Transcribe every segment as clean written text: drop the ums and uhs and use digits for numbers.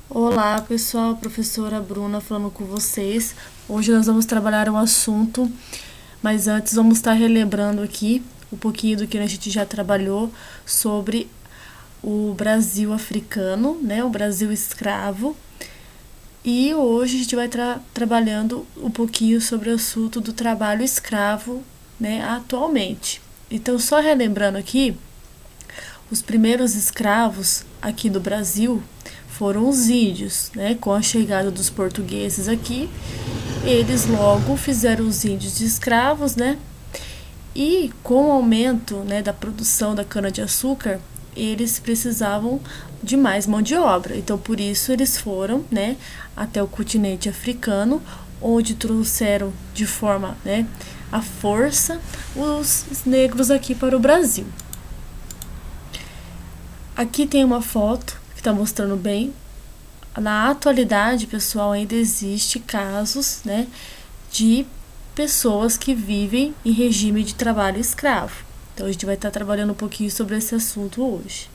Olá pessoal, professora Bruna falando com vocês. Hoje nós vamos trabalhar um assunto, mas antes vamos estar relembrando aqui um pouquinho do que a gente já trabalhou sobre o Brasil africano, né, o Brasil escravo. E hoje a gente vai estar trabalhando um pouquinho sobre o assunto do trabalho escravo, né, atualmente. Então, só relembrando aqui, os primeiros escravos aqui do Brasil foram os índios, né? Com a chegada dos portugueses aqui, eles logo fizeram os índios de escravos, né? E com o aumento, né, da produção da cana-de-açúcar, eles precisavam de mais mão de obra. Então, por isso, eles foram, né, até o continente africano, onde trouxeram de forma, né, à força os negros aqui para o Brasil. Aqui tem uma foto que está mostrando bem. Na atualidade, pessoal, ainda existe casos, né, de pessoas que vivem em regime de trabalho escravo. Então, a gente vai estar trabalhando um pouquinho sobre esse assunto hoje.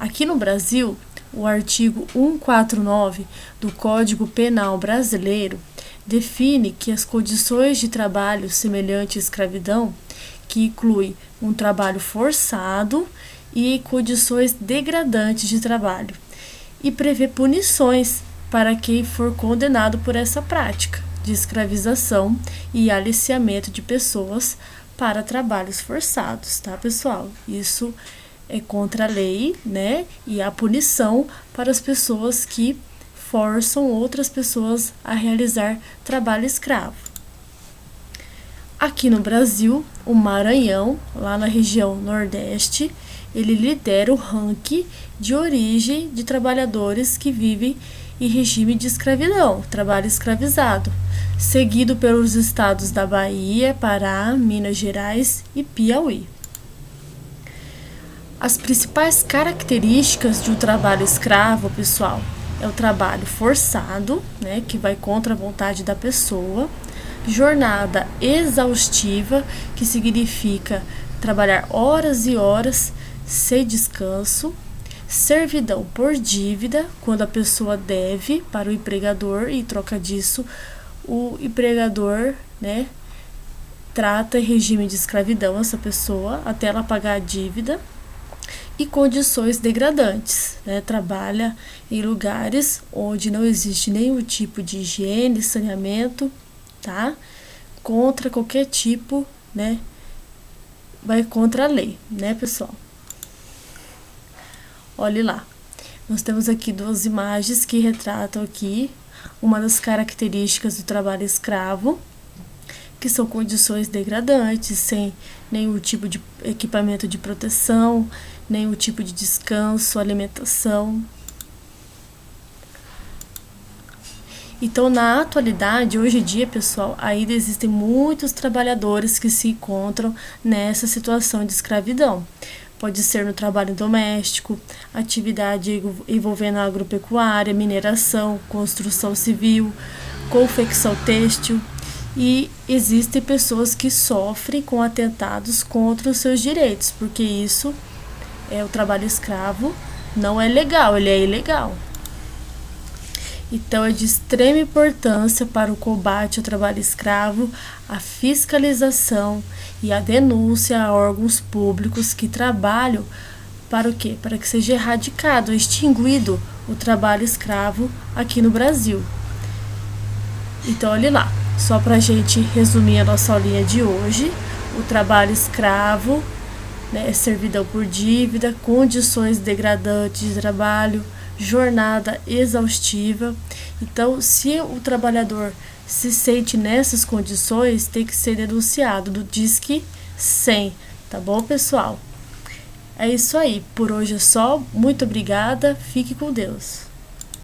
Aqui no Brasil, o artigo 149 do Código Penal Brasileiro define que as condições de trabalho semelhante à escravidão, que inclui um trabalho forçado e condições degradantes de trabalho, e prevê punições para quem for condenado por essa prática de escravização e aliciamento de pessoas para trabalhos forçados, tá, pessoal? Isso é contra a lei, né? E a punição para as pessoas que forçam outras pessoas a realizar trabalho escravo. Aqui no Brasil, o Maranhão, lá na região Nordeste, ele lidera o ranking de origem de trabalhadores que vivem em regime de escravidão, trabalho escravizado, seguido pelos estados da Bahia, Pará, Minas Gerais e Piauí. As principais características de um trabalho escravo, pessoal, é o trabalho forçado, né, que vai contra a vontade da pessoa, jornada exaustiva, que significa trabalhar horas e horas sem descanso, servidão por dívida, quando a pessoa deve para o empregador e em troca disso o empregador, né, trata em regime de escravidão essa pessoa até ela pagar a dívida, e condições degradantes, né, trabalha em lugares onde não existe nenhum tipo de higiene, saneamento, tá? Contra qualquer tipo, né, vai contra a lei, né, pessoal? Olhe lá, nós temos aqui duas imagens que retratam aqui uma das características do trabalho escravo, que são condições degradantes, sem nenhum tipo de equipamento de proteção, nenhum tipo de descanso, alimentação. Então, na atualidade, hoje em dia, pessoal, ainda existem muitos trabalhadores que se encontram nessa situação de escravidão. Pode ser no trabalho doméstico, atividade envolvendo agropecuária, mineração, construção civil, confecção têxtil. E existem pessoas que sofrem com atentados contra os seus direitos, porque isso é o trabalho escravo, não é legal, ele é ilegal. Então, é de extrema importância para o combate ao trabalho escravo, a fiscalização e a denúncia a órgãos públicos que trabalham para o quê? Para que seja erradicado, extinguido o trabalho escravo aqui no Brasil. Então, olha lá, só para a gente resumir a nossa aulinha de hoje, o trabalho escravo, né, é servidão por dívida, condições degradantes de trabalho, jornada exaustiva. Então, se o trabalhador se sente nessas condições, tem que ser denunciado do Disque 100, tá bom, pessoal? É isso aí, por hoje é só, muito obrigada, fique com Deus.